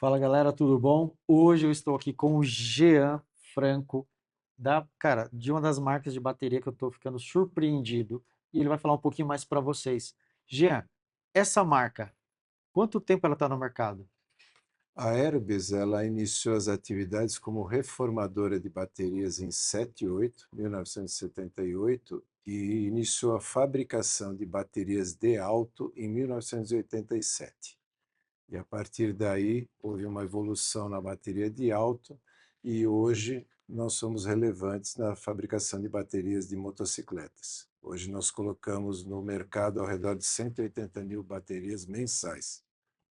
Fala galera, tudo bom? Hoje eu estou aqui com o Jean Franco, de uma das marcas de bateria que eu estou ficando surpreendido e ele vai falar um pouquinho mais para vocês. Jean, essa marca, quanto tempo ela está no mercado? A Airbus, ela iniciou as atividades como reformadora de baterias em 1978 e iniciou a fabricação de baterias de alto em 1987. E a partir daí houve uma evolução na bateria de alto e hoje nós somos relevantes na fabricação de baterias de motocicletas. Hoje nós colocamos no mercado ao redor de 180 mil baterias mensais.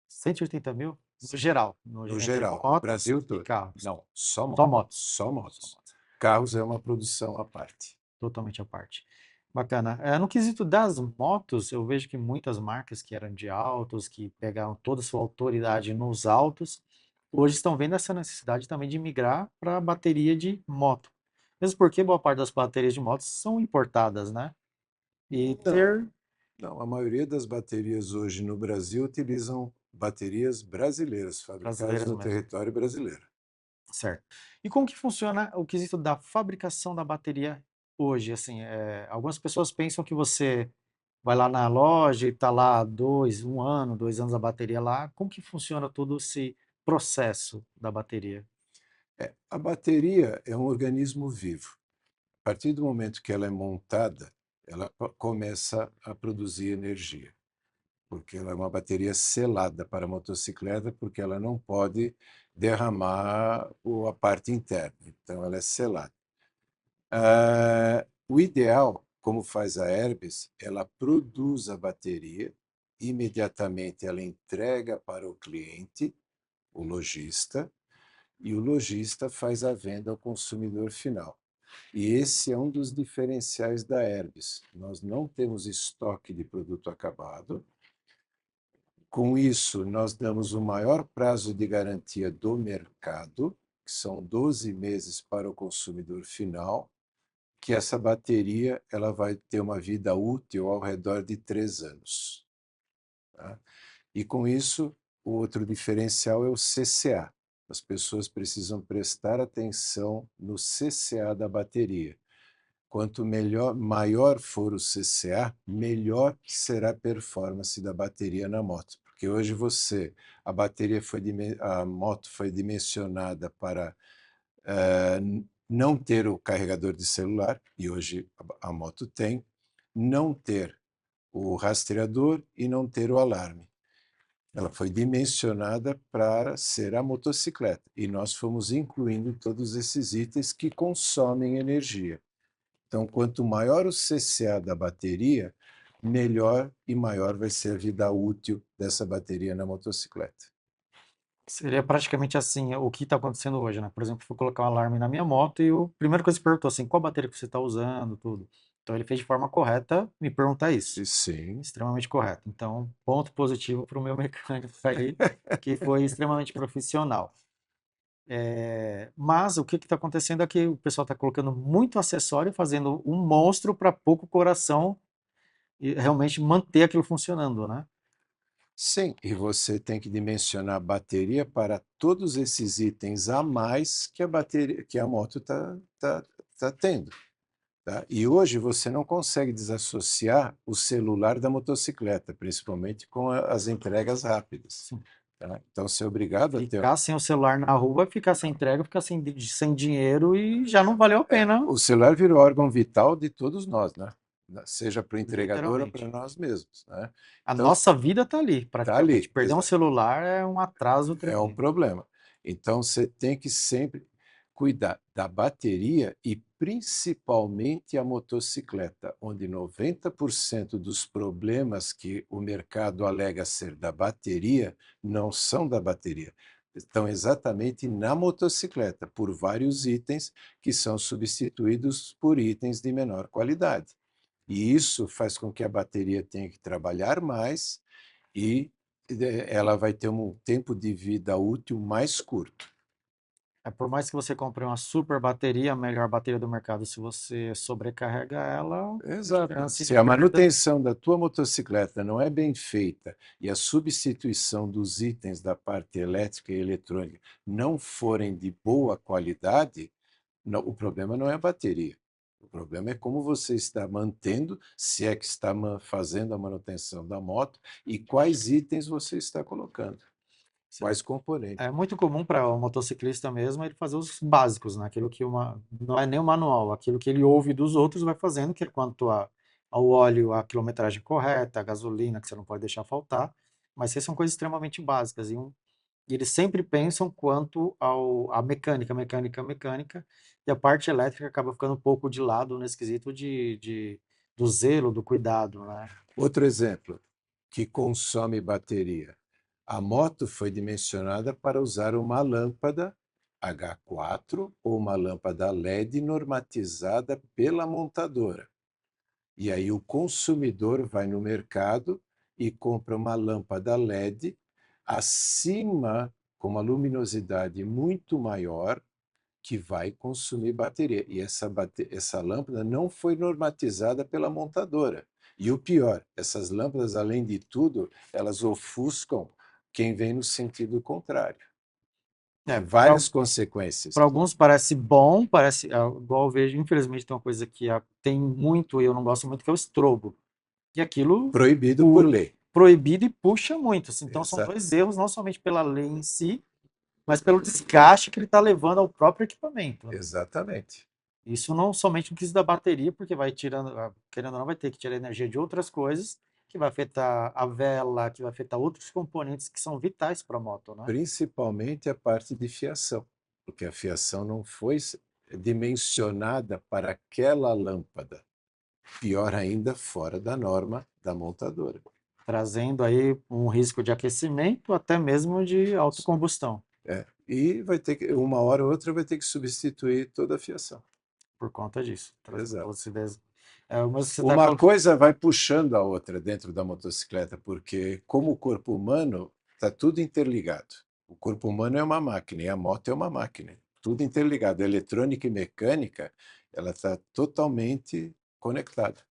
180 mil? No geral, No entre geral, motos Brasil e todo. carros. Não, só Só motos. motos. Só Só motos. motos. Carros é uma produção à parte. Totalmente à parte. Bacana. No quesito das motos, eu vejo que muitas marcas que eram de autos, que pegaram toda a sua autoridade nos autos, hoje estão vendo essa necessidade também de migrar para bateria de moto. Mesmo porque boa parte das baterias de motos são importadas, né? E Não, ter não. A maioria das baterias hoje no Brasil utilizam baterias brasileiras, fabricadas brasileiras no mesmo, território brasileiro. certo? E como que funciona o quesito da fabricação da bateria hoje? Assim, algumas pessoas pensam que você vai lá na loja e tá lá 1 ano, 2 anos a bateria lá. Como que funciona todo esse processo da bateria? A bateria é um organismo vivo. A partir do momento que ela é montada, ela começa a produzir energia, porque ela é uma bateria selada para a motocicleta, porque ela não pode derramar a parte interna, então ela é selada. O ideal, como faz a Airbus, ela produz a bateria, imediatamente ela entrega para o cliente, o lojista, e o lojista faz a venda ao consumidor final. E esse é um dos diferenciais da Airbus. Nós não temos estoque de produto acabado. Com isso, nós damos o maior prazo de garantia do mercado, que são 12 meses para o consumidor final, que essa bateria ela vai ter uma vida útil ao redor de 3 anos. Tá? E com isso, o outro diferencial é o CCA. As pessoas precisam prestar atenção no CCA da bateria. Quanto maior for o CCA, melhor será a performance da bateria na moto. Porque hoje a a moto foi dimensionada para não ter o carregador de celular, e hoje a moto tem, não ter o rastreador e não ter o alarme. Ela foi dimensionada para ser a motocicleta, e nós fomos incluindo todos esses itens que consomem energia. Então, quanto maior o CCA da bateria, melhor e maior vai ser a vida útil dessa bateria na motocicleta. Seria praticamente assim o que está acontecendo hoje, né? Por exemplo, eu fui colocar um alarme na minha moto e a primeira coisa que perguntou assim, qual bateria que você está usando, tudo. Então ele fez de forma correta me perguntar isso. E sim, Extremamente correto. Então, ponto positivo para o meu mecânico aí, que foi extremamente profissional. Mas o que está acontecendo é que o pessoal está colocando muito acessório, fazendo um monstro para pouco coração e realmente manter aquilo funcionando, né? sim, e você tem que dimensionar a bateria para todos esses itens a mais que a bateria, que a moto tá tendo. Tá? E hoje você não consegue desassociar o celular da motocicleta, principalmente com as entregas rápidas. Sim. Tá? Então você é obrigado a ter. Ficar sem o celular na rua, ficar sem entrega, ficar sem dinheiro e já não valeu a pena, O celular virou órgão vital de todos nós, né? Seja para o entregador ou para literalmente. nós mesmos. Né? A Então, nossa vida está ali, está praticamente. ali, Perder um celular é um atraso é um tremendo. problema. Então, você tem que sempre cuidar da bateria e principalmente a motocicleta, onde 90% dos problemas que o mercado alega ser da bateria não são da bateria. Estão exatamente na motocicleta, por vários itens que são substituídos por itens de menor qualidade. E isso faz com que a bateria tenha que trabalhar mais e ela vai ter um tempo de vida útil mais curto. Por mais que você compre uma super bateria, a melhor bateria do mercado, se você sobrecarrega ela, a Exato. chance de Se a perda. manutenção da tua motocicleta não é bem feita e a substituição dos itens da parte elétrica e eletrônica não forem de boa qualidade, o problema não é a bateria. O problema é como você está mantendo, se é que está fazendo a manutenção da moto e quais itens você está colocando, quais componentes. É muito comum para o motociclista mesmo ele fazer os básicos, né? Aquilo que não é nem o manual, aquilo que ele ouve dos outros vai fazendo, que é quanto ao óleo, a quilometragem correta, a gasolina, que você não pode deixar faltar. Mas essas são coisas extremamente básicas. E eles sempre pensam quanto à mecânica, mecânica, mecânica, e a parte elétrica acaba ficando um pouco de lado nesse quesito do zelo, do cuidado, né? Outro exemplo que consome bateria. A moto foi dimensionada para usar uma lâmpada H4 ou uma lâmpada LED normatizada pela montadora. E aí o consumidor vai no mercado e compra uma lâmpada LED acima, com uma luminosidade muito maior, que vai consumir bateria. E essa lâmpada não foi normatizada pela montadora. E o pior, essas lâmpadas, além de tudo, elas ofuscam quem vem no sentido contrário. É, Tem várias consequências. para alguns parece bom, parece, igual eu vejo, infelizmente tem uma coisa que tem muito e eu não gosto muito, que é o estrobo. E aquilo Proibido por lei. proibido e puxa muito, assim. Então são Exato. dois erros, não somente pela lei em si, mas pelo desgaste que ele está levando ao próprio equipamento, né? Exatamente. Isso não somente no quesito da bateria, porque vai tirando, querendo ou não, vai ter que tirar energia de outras coisas, que vai afetar a vela, que vai afetar outros componentes que são vitais para a moto, né? Principalmente a parte de fiação, porque a fiação não foi dimensionada para aquela lâmpada. Pior ainda, fora da norma da montadora. Trazendo aí um risco de aquecimento, até mesmo de autocombustão, E vai ter que, uma hora ou outra, vai ter que substituir toda a fiação. por conta disso. Trazendo para Exato. você ver. Mas você está Uma coisa vai puxando a outra dentro da motocicleta, porque, como o corpo humano, está tudo interligado. O corpo humano é uma máquina e a moto é uma máquina. Tudo interligado. A eletrônica e mecânica, ela está totalmente conectada.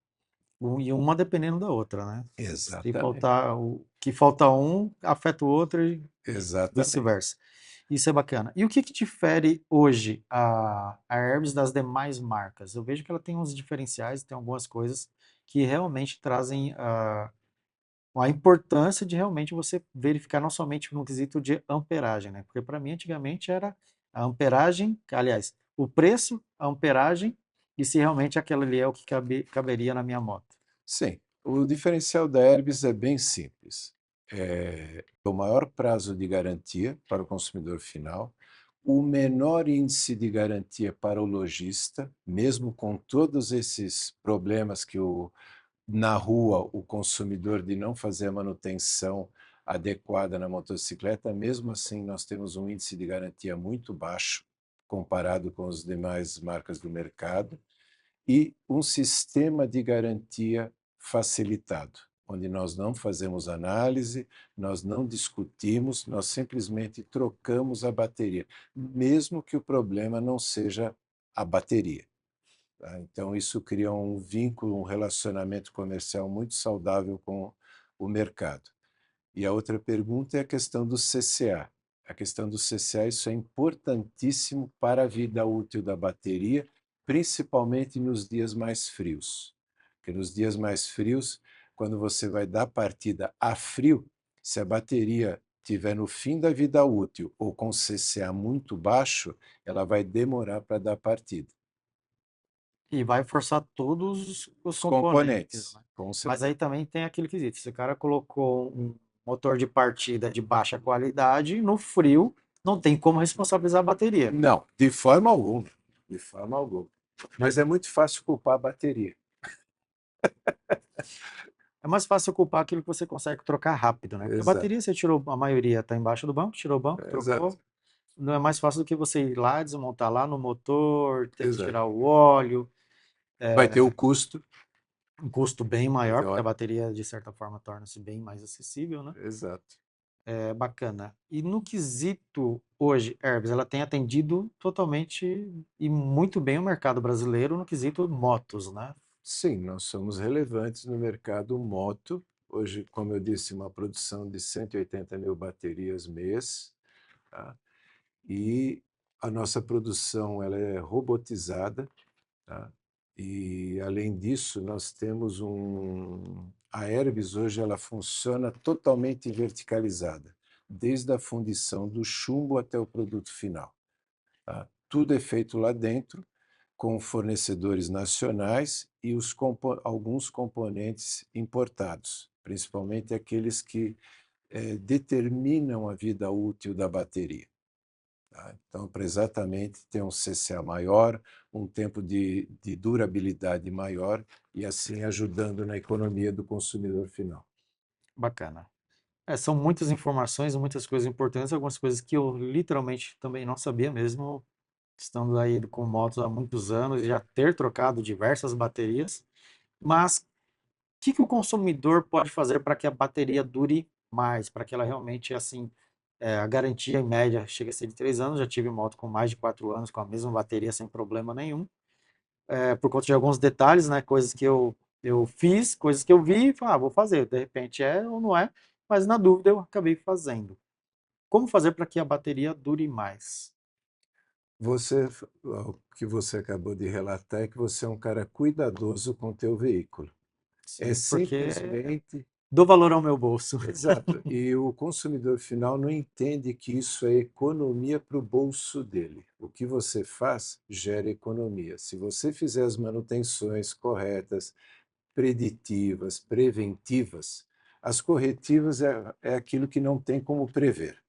e uma dependendo da outra, né? Se Exatamente. faltar o que falta um, afeta o outro e Exatamente. vice-versa. Isso é bacana. E o que difere hoje a Hermes das demais marcas? Eu vejo que ela tem uns diferenciais, tem algumas coisas que realmente trazem a importância de realmente você verificar não somente no quesito de amperagem, né? Porque para mim antigamente era a amperagem, aliás, o preço, a amperagem e se realmente aquela ali é o que caberia na minha moto. Sim, o diferencial da Herbis é bem simples. É o maior prazo de garantia para o consumidor final, o menor índice de garantia para o lojista, mesmo com todos esses problemas que na rua o consumidor de não fazer a manutenção adequada na motocicleta, mesmo assim nós temos um índice de garantia muito baixo comparado com as demais marcas do mercado e um sistema de garantia facilitado, onde nós não fazemos análise, nós não discutimos, nós simplesmente trocamos a bateria, mesmo que o problema não seja a bateria. Tá? Então, isso cria um vínculo, um relacionamento comercial muito saudável com o mercado. E a outra pergunta é a questão do CCA. A questão do CCA, isso é importantíssimo para a vida útil da bateria, principalmente nos dias mais frios. Porque nos dias mais frios, quando você vai dar partida a frio, se a bateria estiver no fim da vida útil ou com CCA muito baixo, ela vai demorar para dar partida. E vai forçar todos os Os componentes, componentes, né? com Mas aí certeza. também tem aquele quesito, se o cara colocou um motor de partida de baixa qualidade, no frio, não tem como responsabilizar a bateria. Não, de forma alguma. De forma alguma. Mas é muito fácil culpar a bateria. É mais fácil culpar aquilo que você consegue trocar rápido, né? Porque a Exato, bateria, você tirou, a maioria está embaixo do banco, tirou o banco, exato, trocou. Não é mais fácil do que você ir lá, desmontar lá no motor, ter que exato. tirar o óleo, Vai ter o custo. um custo bem maior, porque a Teórico. bateria, de certa forma, torna-se bem mais acessível, né? Exato. É bacana. E no quesito hoje, Herbs, ela tem atendido totalmente e muito bem o mercado brasileiro no quesito motos, né? Sim, nós somos relevantes no mercado moto. Hoje, como eu disse, uma produção de 180 mil baterias mês, tá? E a nossa produção ela é robotizada, tá? E, além disso, nós temos a Herbis hoje ela funciona totalmente verticalizada, desde a fundição do chumbo até o produto final. Tá? Tudo é feito lá dentro, com fornecedores nacionais e alguns componentes importados, principalmente aqueles que determinam a vida útil da bateria. Tá? Então, para exatamente ter um CCA maior, um tempo de durabilidade maior e assim ajudando na economia do consumidor final. Bacana. São muitas informações, muitas coisas importantes, algumas coisas que eu literalmente também não sabia mesmo, estando aí com motos há muitos anos, e já ter trocado diversas baterias. Mas o que o consumidor pode fazer para que a bateria dure mais, para que ela realmente, assim, a garantia em média chega a ser de 3 anos. Já tive moto com mais de 4 anos com a mesma bateria sem problema nenhum, por conta de alguns detalhes, né, coisas que eu fiz, coisas que eu vi e falei, vou fazer, de repente é ou não é, mas na dúvida eu acabei fazendo. Como fazer para que a bateria dure mais? O que você acabou de relatar é que você é um cara cuidadoso com o teu veículo. É Sim, porque simplesmente dou valor ao meu bolso. exato. E o consumidor final não entende que isso é economia para o bolso dele. O que você faz gera economia. Se você fizer as manutenções corretas, preditivas, preventivas, as corretivas é aquilo que não tem como prever.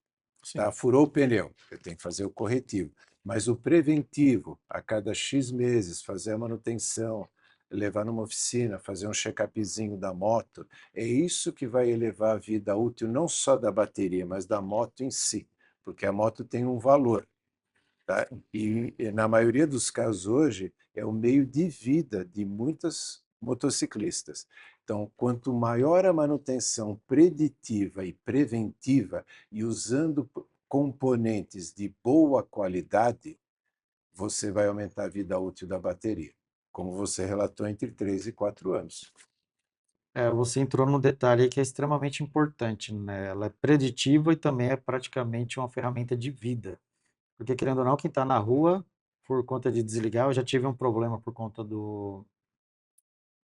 Tá? Sim. Furou o pneu, eu tenho que fazer o corretivo. Mas o preventivo, a cada X meses, fazer a manutenção, levar numa oficina, fazer um check-upzinho da moto, é isso que vai elevar a vida útil não só da bateria, mas da moto em si, porque a moto tem um valor. Tá? E na maioria dos casos hoje é o meio de vida de muitas motociclistas. Então, quanto maior a manutenção preditiva e preventiva e usando componentes de boa qualidade, você vai aumentar a vida útil da bateria, como você relatou, entre 3 e 4 anos. Você entrou num detalhe aí que é extremamente importante, né? Ela é preditiva e também é praticamente uma ferramenta de vida. Porque, querendo ou não, quem está na rua, por conta de desligar, eu já tive um problema por conta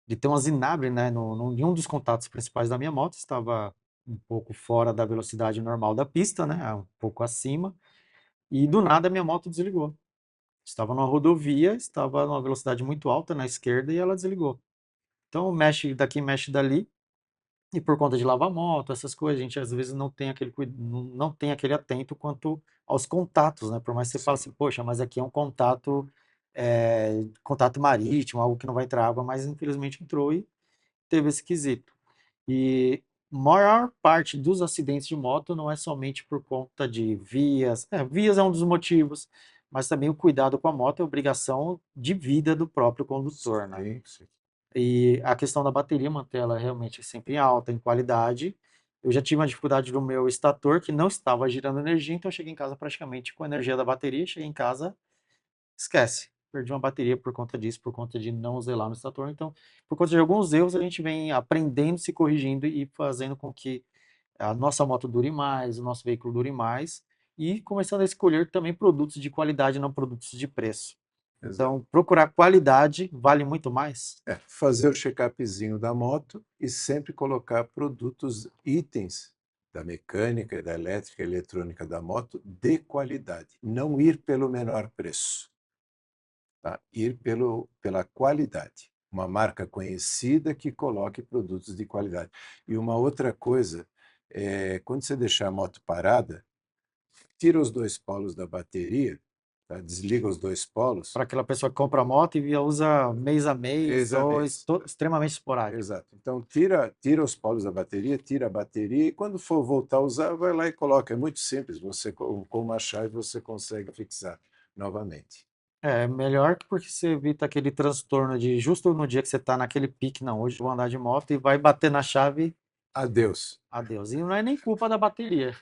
de ter uma zinabre, né? Em um dos contatos principais da minha moto, estava um pouco fora da velocidade normal da pista, né? Um pouco acima, e do nada a minha moto desligou. Estava numa rodovia, estava numa velocidade muito alta na esquerda e ela desligou. Então, mexe daqui, mexe dali. E por conta de lavar moto, essas coisas, a gente às vezes não tem aquele atento quanto aos contatos, né? Por mais que você fale Sim. assim, poxa, mas aqui é um contato, contato marítimo, algo que não vai entrar água, mas infelizmente entrou e teve esse quesito. E maior parte dos acidentes de moto não é somente por conta de vias, vias é um dos motivos, mas também o cuidado com a moto é obrigação de vida do próprio condutor, né? Sim, sim. E a questão da bateria, manter ela realmente sempre em alta, em qualidade. Eu já tive uma dificuldade no meu estator que não estava girando energia, então eu cheguei em casa praticamente com a energia da bateria. Cheguei em casa, esquece. Perdi uma bateria por conta disso, por conta de não zelar no estator. Então, por conta de alguns erros, a gente vem aprendendo, se corrigindo e fazendo com que a nossa moto dure mais, o nosso veículo dure mais. E começando a escolher também produtos de qualidade, não produtos de preço. Exato. Então, procurar qualidade vale muito mais. Fazer o check-upzinho da moto e sempre colocar produtos, itens da mecânica, da elétrica, eletrônica da moto de qualidade. Não ir pelo menor preço, tá? Ir pela qualidade. Uma marca conhecida que coloque produtos de qualidade. E uma outra coisa, quando você deixar a moto parada, tira os dois polos da bateria, tá? Desliga os dois polos. Para aquela pessoa que compra a moto e usa mês a mês ou Exatamente. extremamente esporádico. Exato. Então, tira os polos da bateria, tira a bateria e quando for voltar a usar, vai lá e coloca. É muito simples. Você, com uma chave, você consegue fixar novamente. É melhor porque você evita aquele transtorno de justo no dia que você está naquele pique, não, hoje eu vou andar de moto e vai bater na chave Adeus. Adeus. E não é nem culpa da bateria.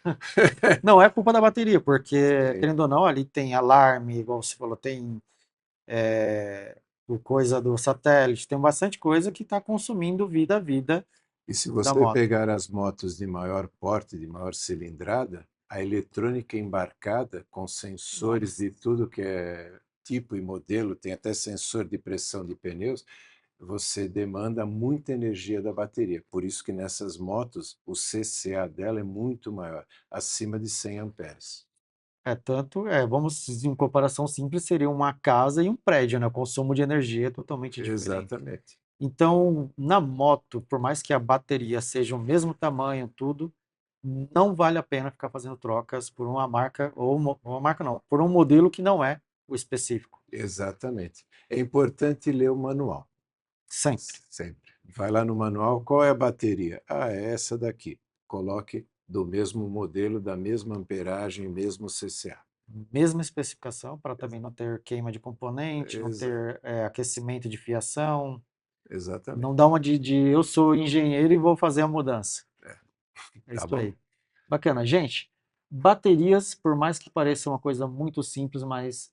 Não é culpa da bateria, porque, Sim. querendo ou não, ali tem alarme, igual você falou, tem o coisa do satélite, tem bastante coisa que está consumindo vida E se da você moto. pegar as motos de maior porte, de maior cilindrada, a eletrônica embarcada, com sensores Nossa. de tudo que é tipo e modelo, tem até sensor de pressão de pneus, você demanda muita energia da bateria. Por isso que nessas motos o CCA dela é muito maior, acima de 100 amperes. Vamos, em comparação simples, seria uma casa e um prédio, né? O consumo de energia é totalmente diferente. Exatamente. Então, na moto, por mais que a bateria seja o mesmo tamanho, tudo, não vale a pena ficar fazendo trocas por uma marca, ou uma marca não, por um modelo que não é o específico. Exatamente. É importante ler o manual, Sempre. sempre. Vai lá no manual, qual é a bateria? Ah, é essa daqui. Coloque do mesmo modelo, da mesma amperagem, mesmo CCA. Mesma especificação, para também não ter queima de componente, não Exa ter aquecimento de fiação, não exatamente. dá uma de eu sou engenheiro e vou fazer a mudança. É Tá isso bom? aí. Bacana. Gente, baterias, por mais que pareça uma coisa muito simples, mas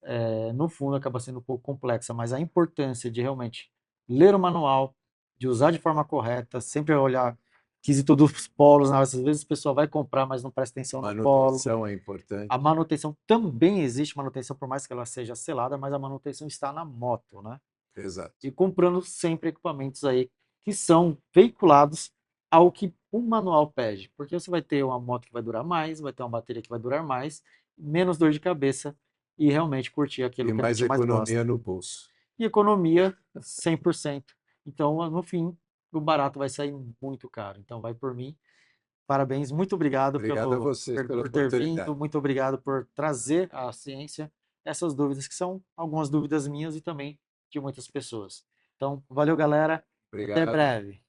no fundo acaba sendo um pouco complexa, mas a importância de realmente ler o manual, de usar de forma correta, sempre olhar quesito dos polos, né? Às vezes o pessoal vai comprar, mas não presta atenção no polo. Manutenção é A importante. manutenção também existe manutenção, por mais que ela seja selada, mas a manutenção está na moto, né? Exato. E comprando sempre equipamentos aí que são veiculados ao que o manual pede, porque você vai ter uma moto que vai durar mais, vai ter uma bateria que vai durar mais, menos dor de cabeça e realmente curtir aquilo E que a mais gente mais gosta. economia no bolso. E economia 100%. Então, no fim, o barato vai sair muito caro. Então, vai por mim. Parabéns, muito obrigado Obrigado a vocês pela por ter vindo, oportunidade. muito obrigado por trazer à ciência essas dúvidas, que são algumas dúvidas minhas e também de muitas pessoas. Então, valeu, galera. Até Obrigado. breve.